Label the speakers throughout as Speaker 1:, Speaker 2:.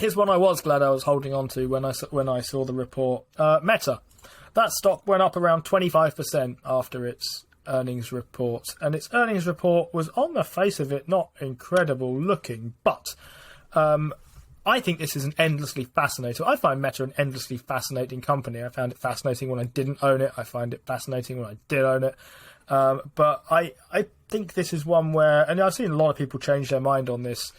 Speaker 1: Here's one I was glad I was holding on to when I saw the report. Meta. That stock went up around 25% after its earnings report. And its earnings report was, on the face of it, not incredible looking. But I think this is an endlessly fascinating... I find Meta an endlessly fascinating company. I found it fascinating when I didn't own it. I find it fascinating when I did own it. But I think this is one where... And I've seen a lot of people change their mind on this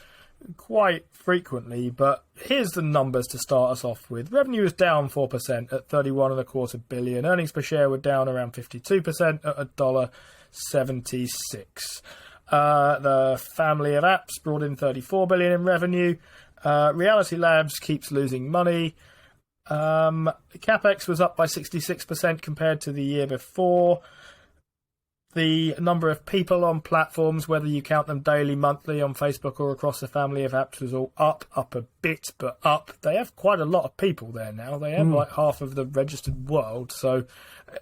Speaker 1: quite frequently, but here's the numbers to start us off with. Revenue is down 4% at $31.25 billion. Earnings per share were down around 52% at $1.76. The family of apps brought in $34 billion in revenue. Reality Labs keeps losing money. CapEx was up by 66% compared to the year before. The number of people on platforms, whether you count them daily, monthly, on Facebook or across the family of apps, was all up a bit, but up. They have quite a lot of people there now. They have like half of the registered world, so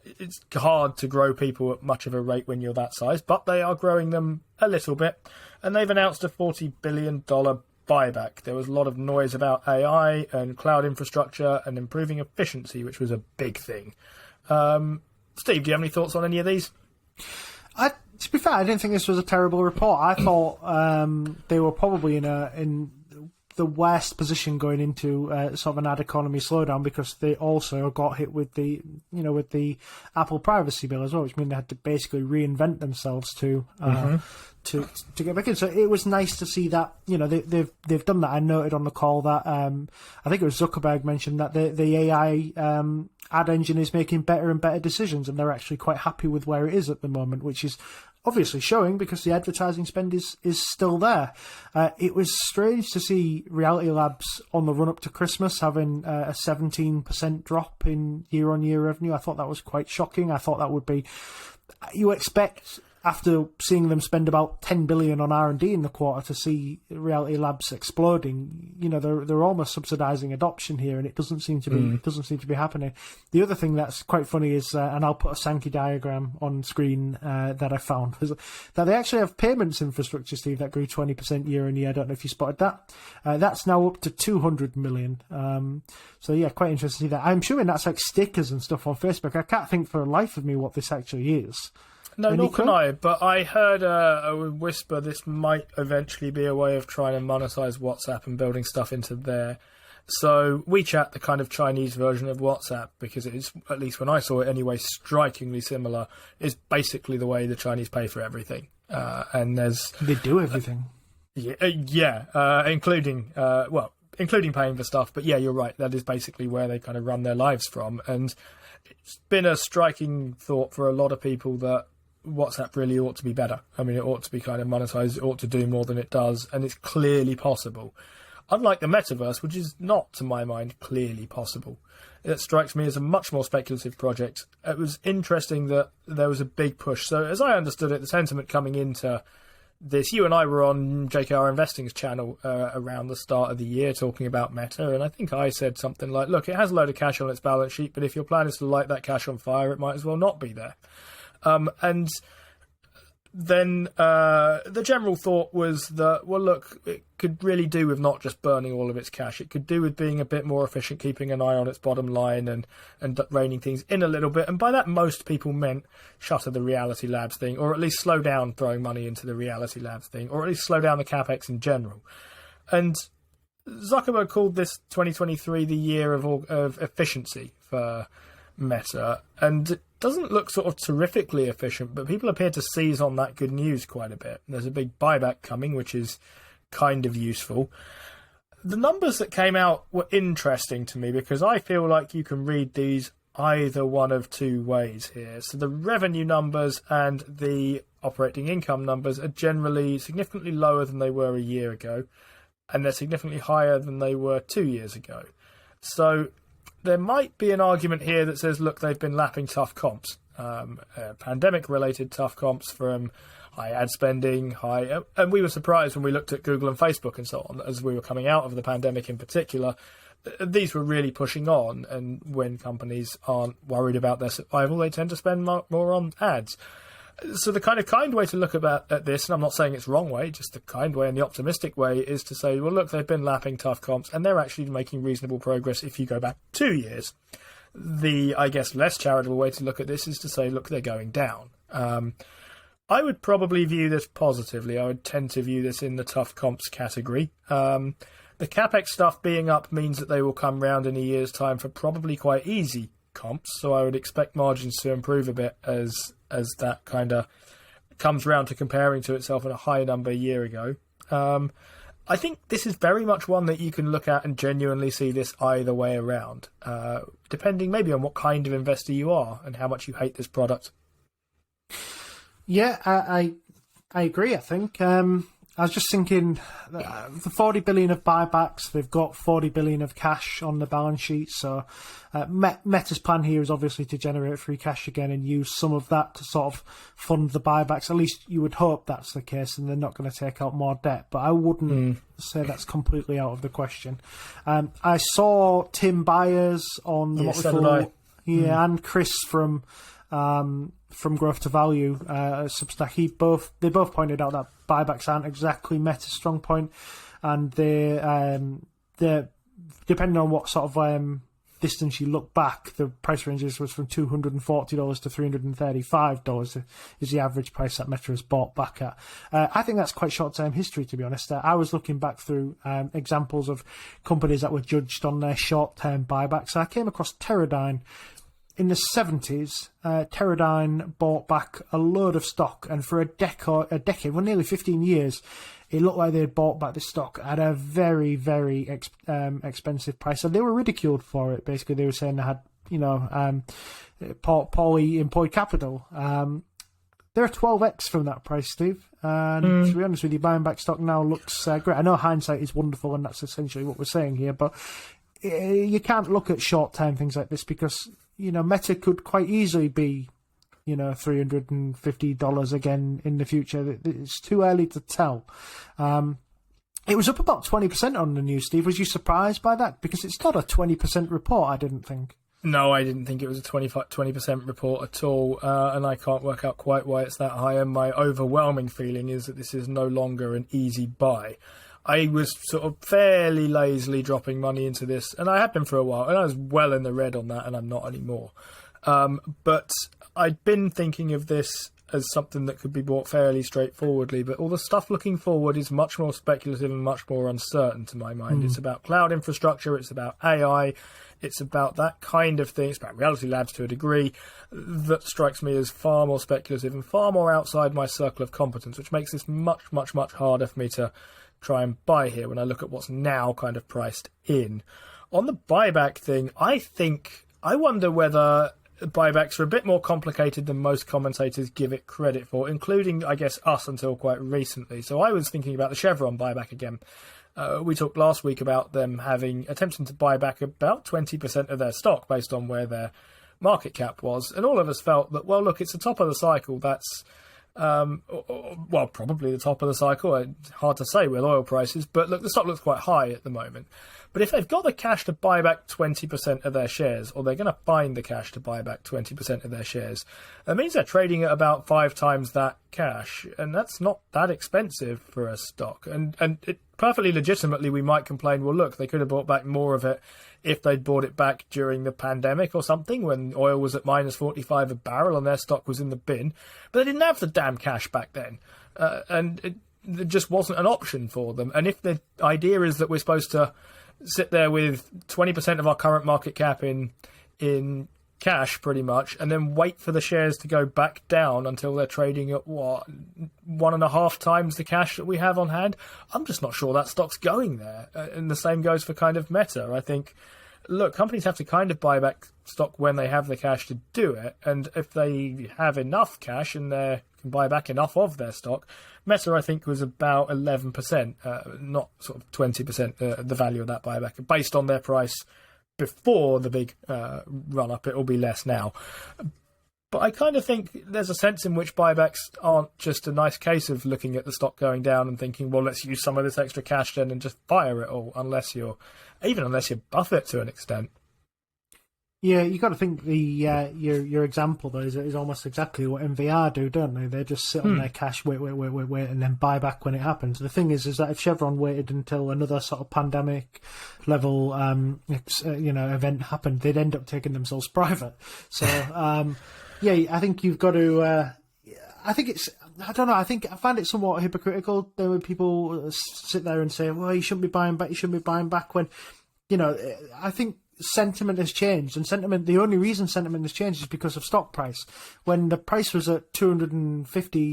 Speaker 1: it's hard to grow people at much of a rate when you're that size, but they are growing them a little bit. And they've announced a $40 billion buyback. There was a lot of noise about AI and cloud infrastructure and improving efficiency, which was a big thing. Steve, do you have any thoughts on any of these?
Speaker 2: To be fair, I didn't think this was a terrible report. I thought they were probably in the worst position going into sort of an ad economy slowdown, because they also got hit with the Apple privacy bill as well, which means they had to basically reinvent themselves to get back in. So it was nice to see that they've done that. I noted on the call that I think it was Zuckerberg mentioned that the AI ad engine is making better and better decisions, and they're actually quite happy with where it is at the moment, which is obviously showing because the advertising spend is still there. It was strange to see Reality Labs on the run-up to Christmas having a 17% drop in year-on-year revenue. I thought that was quite shocking. I thought that would be... You expect, after seeing them spend about $10 billion on R&D in the quarter, to see Reality Labs exploding. They're almost subsidising adoption here, and it doesn't seem to be happening. The other thing that's quite funny is, and I'll put a Sankey diagram on screen that I found, is that they actually have payments infrastructure, Steve, that grew 20% year on year. I don't know if you spotted that. That's now up to 200 million. So yeah, quite interesting to see that. I'm assuming that's like stickers and stuff on Facebook. I can't think for the life of me what this actually is.
Speaker 1: No, nor can I, but I heard a whisper this might eventually be a way of trying to monetize WhatsApp and building stuff into there. So WeChat, the kind of Chinese version of WhatsApp, because it is, at least when I saw it anyway, strikingly similar, is basically the way the Chinese pay for everything. And
Speaker 2: they do everything.
Speaker 1: Including paying for stuff. But yeah, you're right. That is basically where they kind of run their lives from. And it's been a striking thought for a lot of people that WhatsApp really ought to be better. I mean, it ought to be kind of monetized. It ought to do more than it does. And it's clearly possible. Unlike the metaverse, which is not, to my mind, clearly possible. It strikes me as a much more speculative project. It was interesting that there was a big push. So as I understood it, the sentiment coming into this, you and I were on JKR Investing's channel around the start of the year talking about Meta, and I think I said something like, look, it has a load of cash on its balance sheet, but if your plan is to light that cash on fire, it might as well not be there. And then the general thought was that, well, look, it could really do with not just burning all of its cash. It could do with being a bit more efficient, keeping an eye on its bottom line and reining things in a little bit. And by that, most people meant shutter the Reality Labs thing, or at least slow down throwing money into the Reality Labs thing, or at least slow down the CapEx in general. And Zuckerberg called this 2023 the year of efficiency for Meta. And it doesn't look sort of terrifically efficient, but people appear to seize on that good news quite a bit. There's a big buyback coming, which is kind of useful. The numbers that came out were interesting to me because I feel like you can read these either one of two ways here. So the revenue numbers and the operating income numbers are generally significantly lower than they were a year ago, and they're significantly higher than they were 2 years ago. So there might be an argument here that says, look, they've been lapping tough comps, pandemic-related tough comps from high ad spending, and we were surprised when we looked at Google and Facebook and so on, as we were coming out of the pandemic in particular. These were really pushing on, and when companies aren't worried about their survival, they tend to spend more on ads. So the kind of kind way to look at this, and I'm not saying it's wrong way, just the kind way and the optimistic way, is to say, well, look, they've been lapping tough comps, and they're actually making reasonable progress if you go back 2 years. The, I guess, less charitable way to look at this is to say, look, they're going down. I would probably view this positively. I would tend to view this in the tough comps category. The CapEx stuff being up means that they will come round in a year's time for probably quite easy comps, so I would expect margins to improve a bit as that kind of comes round to comparing to itself in a high number a year ago. I think this is very much one that you can look at and genuinely see this either way around, depending maybe on what kind of investor you are and how much you hate this product.
Speaker 2: Yeah, I agree. I think I was just thinking the 40 billion of buybacks. They've got 40 billion of cash on the balance sheet. So Meta's plan here is obviously to generate free cash again and use some of that to sort of fund the buybacks. At least you would hope that's the case, and they're not going to take out more debt. But I wouldn't say that's completely out of the question. I saw Tim Byers on the and Chris from Growth to Value Substack. They both pointed out that buybacks aren't exactly Meta's strong point, and they depending on what sort of distance you look back, the price ranges was from $240 to $335 is the average price that Meta has bought back at. I think that's quite short-term history, to be honest. I was looking back through examples of companies that were judged on their short-term buybacks. I came across Teradyne. In the 70s, Teradyne bought back a load of stock, and for a decade, well, nearly 15 years, it looked like they had bought back the stock at a very, very expensive price. And they were ridiculed for it. Basically, they were saying they had, poorly employed capital. They're 12x from that price, Steve. And to be honest with you, buying back stock now looks great. I know hindsight is wonderful, and that's essentially what we're saying here, but you can't look at short-term things like this because, Meta could quite easily be, $350 again in the future. It's too early to tell. It was up about 20% on the news, Steve. Was you surprised by that? Because it's not a 20% report, I didn't think.
Speaker 1: No, I didn't think it was a 20% report at all, and I can't work out quite why it's that high, and my overwhelming feeling is that this is no longer an easy buy. I was sort of fairly lazily dropping money into this, and I had been for a while, and I was well in the red on that, and I'm not anymore. But I'd been thinking of this as something that could be bought fairly straightforwardly, but all the stuff looking forward is much more speculative and much more uncertain to my mind. It's about cloud infrastructure, it's about AI, it's about that kind of thing, it's about reality labs to a degree that strikes me as far more speculative and far more outside my circle of competence, which makes this much, much, much harder for me to try and buy here when I look at what's now kind of priced in. On the buyback thing, I wonder whether buybacks are a bit more complicated than most commentators give it credit for, including, I guess, us until quite recently. So I was thinking about the Chevron buyback again. We talked last week about them attempting to buy back about 20% of their stock based on where their market cap was. And all of us felt that, well, look, it's the top of the cycle. That's probably the top of the cycle. Hard to say with oil prices, but look, the stock looks quite high at the moment. But if they've got the cash to buy back 20% of their shares, or they're going to find the cash to buy back 20% of their shares, that means they're trading at about 5 times that cash, and that's not that expensive for a stock. And it, perfectly legitimately, we might complain, well, look, they could have bought back more of it if they'd bought it back during the pandemic or something, when oil was at minus 45 a barrel and their stock was in the bin. But they didn't have the damn cash back then, and it just wasn't an option for them. And if the idea is that we're supposed to sit there with 20% of our current market cap in cash, pretty much, and then wait for the shares to go back down until they're trading at 1.5 times the cash that we have on hand, I'm just not sure that stock's going there. And the same goes for kind of Meta. I think, look, companies have to kind of buy back stock when they have the cash to do it, and if they have enough cash and they can buy back enough of their stock, Meta, I think, was about 11%, not sort of 20%, the value of that buyback. Based on their price before the big run-up, it will be less now. But I kind of think there's a sense in which buybacks aren't just a nice case of looking at the stock going down and thinking, well, let's use some of this extra cash then and just fire it all, unless you're Buffett to an extent.
Speaker 2: Yeah, you got to think the your example though is almost exactly what MVR do, don't they? They just sit on their cash, wait, and then buy back when it happens. The thing is that if Chevron waited until another sort of pandemic level, event happened, they'd end up taking themselves private. So, I think you've got to. I think it's. I don't know. I find it somewhat hypocritical when people sit there and say, "Well, you shouldn't be buying back. You shouldn't be buying back." When, I think sentiment has changed, and the only reason sentiment has changed is because of stock price. When the price was at $250,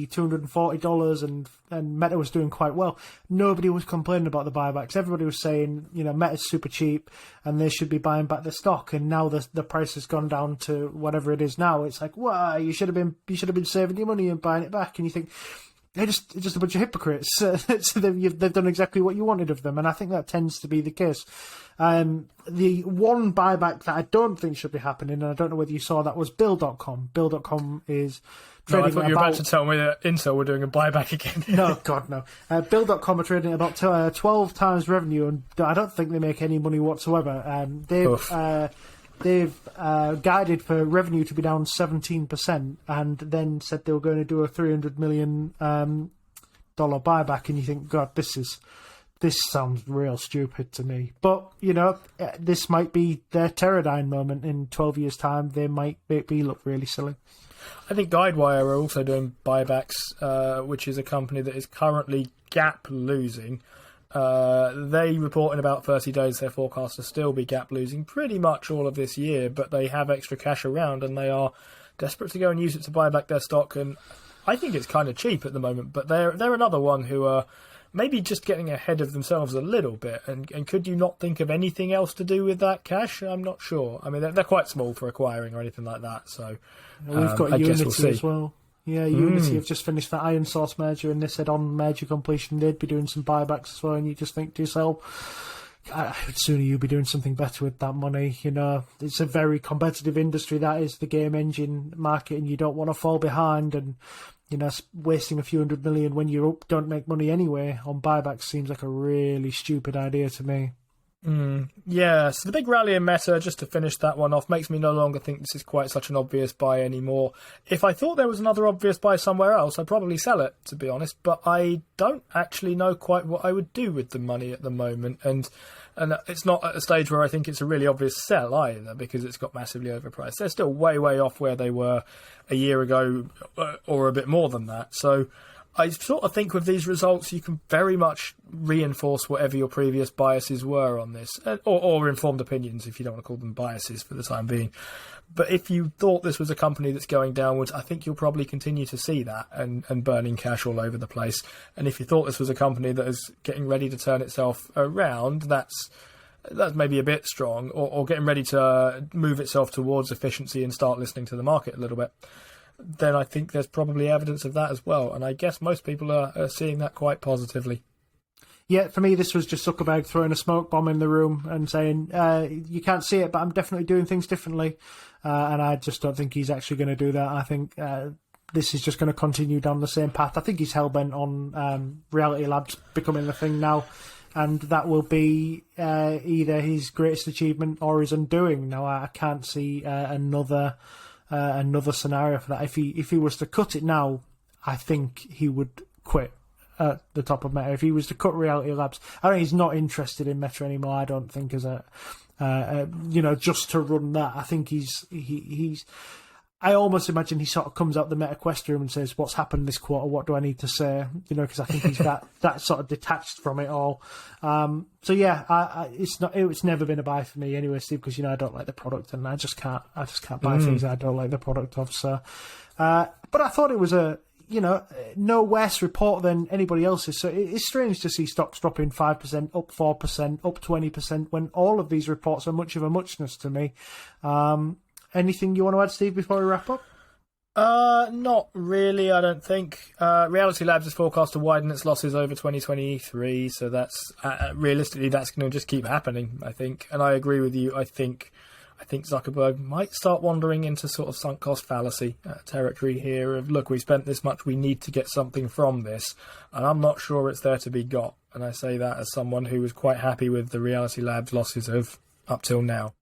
Speaker 2: $240 and Meta was doing quite well, nobody was complaining about the buybacks. Everybody was saying, Meta's super cheap and they should be buying back the stock, and now the price has gone down to whatever it is now. It's like, wow, you should have been saving your money and buying it back. And you think they're just a bunch of hypocrites. So they've done exactly what you wanted of them, and I think that tends to be the case. The one buyback that I don't think should be happening, and I don't know whether you saw that, was Bill.com. Bill.com is trading.
Speaker 1: I thought you were about to tell me that Intel were doing a buyback again.
Speaker 2: No, God, no. Bill.com are trading at about 12 times revenue, and I don't think they make any money whatsoever. They've guided for revenue to be down 17%, and then said they were going to do a $300 million dollar buyback, and you think, God, this sounds real stupid to me. But, this might be their Teradyne moment. In 12 years' time, they might make me look really silly.
Speaker 1: I think Guidewire are also doing buybacks, which is a company that is currently gap losing. They report in about 30 days their forecast to still be gap losing pretty much all of this year, but they have extra cash around and they are desperate to go and use it to buy back their stock. And I think it's kind of cheap at the moment, but they're another one who are maybe just getting ahead of themselves a little bit. And could you not think of anything else to do with that cash? I'm not sure. I mean, they're quite small for acquiring or anything like that. So
Speaker 2: we've got Unity as well. Yeah, Unity have just finished that Iron Source merger, and they said on merger completion they'd be doing some buybacks as well. And you just think to yourself, sooner you be doing something better with that money. It's a very competitive industry, that is the game engine market, and you don't want to fall behind. And wasting a few $100 million when you don't make money anyway on buybacks seems like a really stupid idea to me.
Speaker 1: Yeah, so the big rally in Meta, just to finish that one off, makes me no longer think this is quite such an obvious buy anymore. If I thought there was another obvious buy somewhere else, I'd probably sell it, to be honest, but I don't actually know quite what I would do with the money at the moment, and it's not at a stage where I think it's a really obvious sell either, because it's got massively overpriced. They're still way off where they were a year ago, or a bit more than that. So I sort of think with these results, you can very much reinforce whatever your previous biases were on this, or informed opinions, if you don't want to call them biases for the time being. But if you thought this was a company that's going downwards, I think you'll probably continue to see that and burning cash all over the place. And if you thought this was a company that is getting ready to turn itself around, that's maybe a bit strong, or getting ready to move itself towards efficiency and start listening to the market a little bit, then I think there's probably evidence of that as well. And I guess most people are seeing that quite positively.
Speaker 2: Yeah, for me, this was just Zuckerberg throwing a smoke bomb in the room and saying, you can't see it, but I'm definitely doing things differently. And I just don't think he's actually going to do that. I think this is just going to continue down the same path. I think he's hell-bent on Reality Labs becoming a thing now. And that will be either his greatest achievement or his undoing. Now, I can't see another scenario for that. If he was to cut it now, I think he would quit at the top of Meta. If he was to cut Reality Labs, I think he's not interested in Meta anymore. I don't think as just to run that. I think he's. I almost imagine he sort of comes out the Meta Quest room and says, "What's happened this quarter? What do I need to say?" Because I think he's that sort of detached from it all. So yeah, it's never been a buy for me anyway, Steve, because I don't like the product, and I just can't buy things I don't like the product of. So, but I thought it was a no worse report than anybody else's. So it's strange to see stocks dropping 5%, up 4%, up 20% when all of these reports are much of a muchness to me. Anything you want to add, Steve, before we wrap up?
Speaker 1: Not really, I don't think. Reality Labs is forecast to widen its losses over 2023, so that's realistically that's going to just keep happening, I think. And I agree with you. I think Zuckerberg might start wandering into sort of sunk cost fallacy territory here of, look, we spent this much, we need to get something from this, and I'm not sure it's there to be got. And I say that as someone who was quite happy with the Reality Labs losses of up till now.